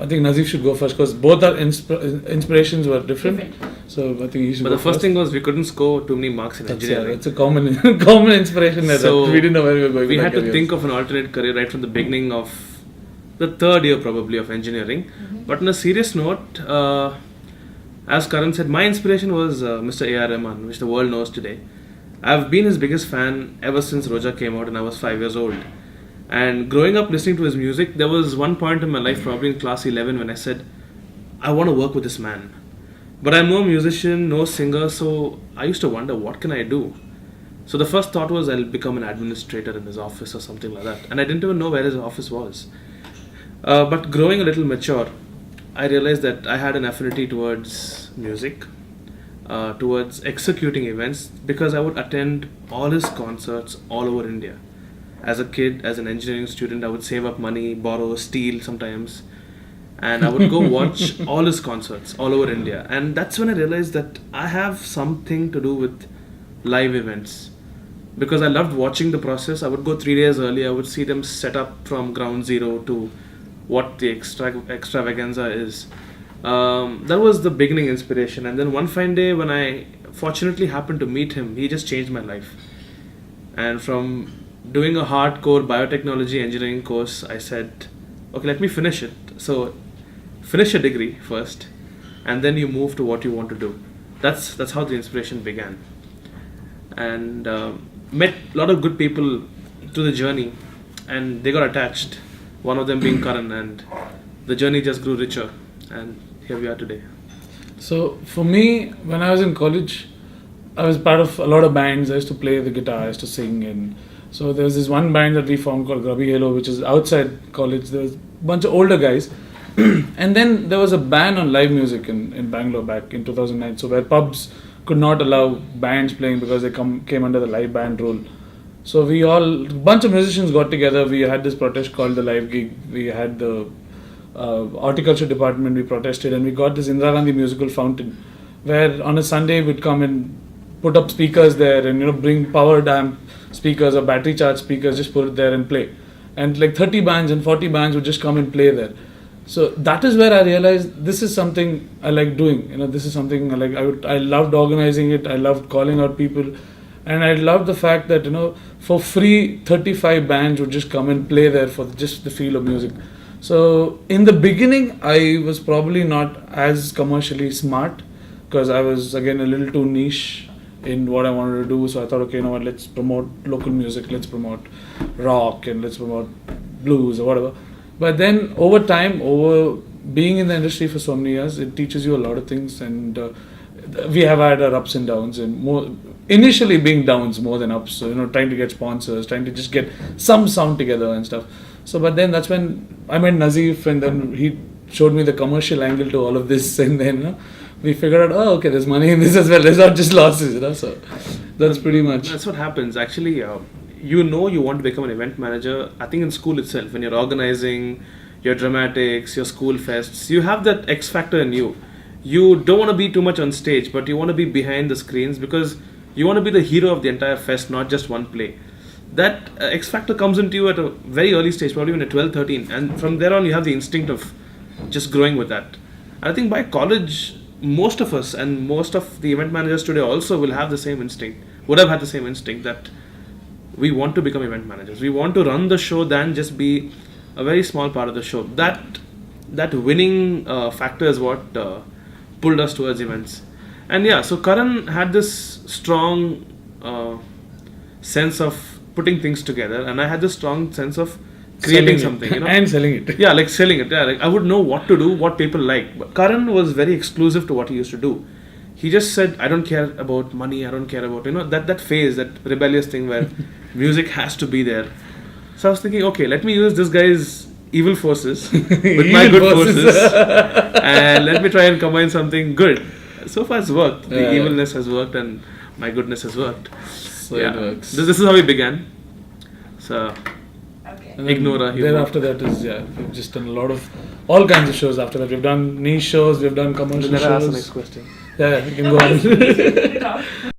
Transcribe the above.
I think Nazif should go first because both our inspirations were different. So I think he should. But go the first thing was we couldn't score too many marks in engineering. It's a common common inspiration. So we didn't know where we were going. We had to think of an alternate career right from the beginning of the third year probably of engineering. Mm-hmm. But on a serious note, as Karan said, my inspiration was Mr. A.R. Rahman, which the world knows today. I've been his biggest fan ever since Roja came out and I was 5 years old. And growing up listening to his music, there was one point in my life, probably in class 11, when I said, I want to work with this man. But I'm no musician, no singer, so I used to wonder, what can I do? So the first thought was I'll become an administrator in his office or something like that. And I didn't even know where his office was. But growing a little mature, I realized that I had an affinity towards music, towards executing events, because I would attend all his concerts all over India. As a kid, as an engineering student, I would save up money, borrow, steal sometimes, and I would go watch all his concerts all over India. And that's when I realized that I have something to do with live events. Because I loved watching the process. I would go 3 days early, I would see them set up from ground zero to what the extravaganza is. That was the beginning inspiration. And then one fine day when I fortunately happened to meet him, he just changed my life. And from doing a hardcore biotechnology engineering course, I said, okay, let me finish it. So finish a degree first, and then you move to what you want to do. That's how the inspiration began. And met a lot of good people through the journey, and they got attached. One of them being Karan, and the journey just grew richer, and here we are today. So for me, when I was in college, I was part of a lot of bands. I used to play the guitar, I used to sing, and so there was this one band that we formed called Grubby Halo, which is outside college. There was a bunch of older guys. And then there was a ban on live music in Bangalore back in 2009. So where pubs could not allow bands playing because they came under the live band rule. So a bunch of musicians got together. We had this protest called the Live Gig. We had the horticulture department, we protested, and we got this Indira Gandhi musical fountain, where on a Sunday we'd come and put up speakers there and bring powered amp speakers or battery charged speakers, just put it there and play. And like 30 bands and 40 bands would just come and play there. So that is where I realized this is something I like doing. This is something I like. I loved organizing it. I loved calling out people, and I loved the fact that for free 35 bands would just come and play there for just the feel of music. So in the beginning, I was probably not as commercially smart because I was again a little too niche in what I wanted to do. So I thought, okay, let's promote local music, let's promote rock, and let's promote blues or whatever. But then over time, over being in the industry for so many years, it teaches you a lot of things, and we have had our ups and downs, and initially being downs more than ups. So trying to get sponsors, trying to just get some sound together and stuff. So but then that's when I met Nazif, and then he showed me the commercial angle to all of this, and then we figured out, okay, there's money in this as well. There's not just losses, So that's pretty much. That's what happens actually. You want to become an event manager. I think in school itself, when you're organizing your dramatics, your school fests, you have that X factor in you. You don't want to be too much on stage, but you want to be behind the screens because you want to be the hero of the entire fest, not just one play. That X factor comes into you at a very early stage, probably when you're 12, 13, and from there on you have the instinct of just growing with that. I think by college, most of us and most of the event managers today also will have the same instinct, would have had the same instinct that we want to become event managers. We want to run the show than just be a very small part of the show. That winning factor is what pulled us towards events. And yeah, so Karan had this strong sense of putting things together, and I had this strong sense of creating something, and selling it. Yeah, like selling it. Yeah, like I would know what to do, what people like. But Karan was very exclusive to what he used to do. He just said, I don't care about money, I don't care about, that phase, that rebellious thing where music has to be there. So I was thinking, okay, let me use this guy's evil forces with my good forces and let me try and combine something good. So far it's worked. The evilness has worked and my goodness has worked. So it works. This is how we began. So, Ignora. Then after that is, we've just done a lot of, all kinds of shows after that. We've done niche shows, we've done commercial shows. Let us ask the next question. Yeah, you can go on.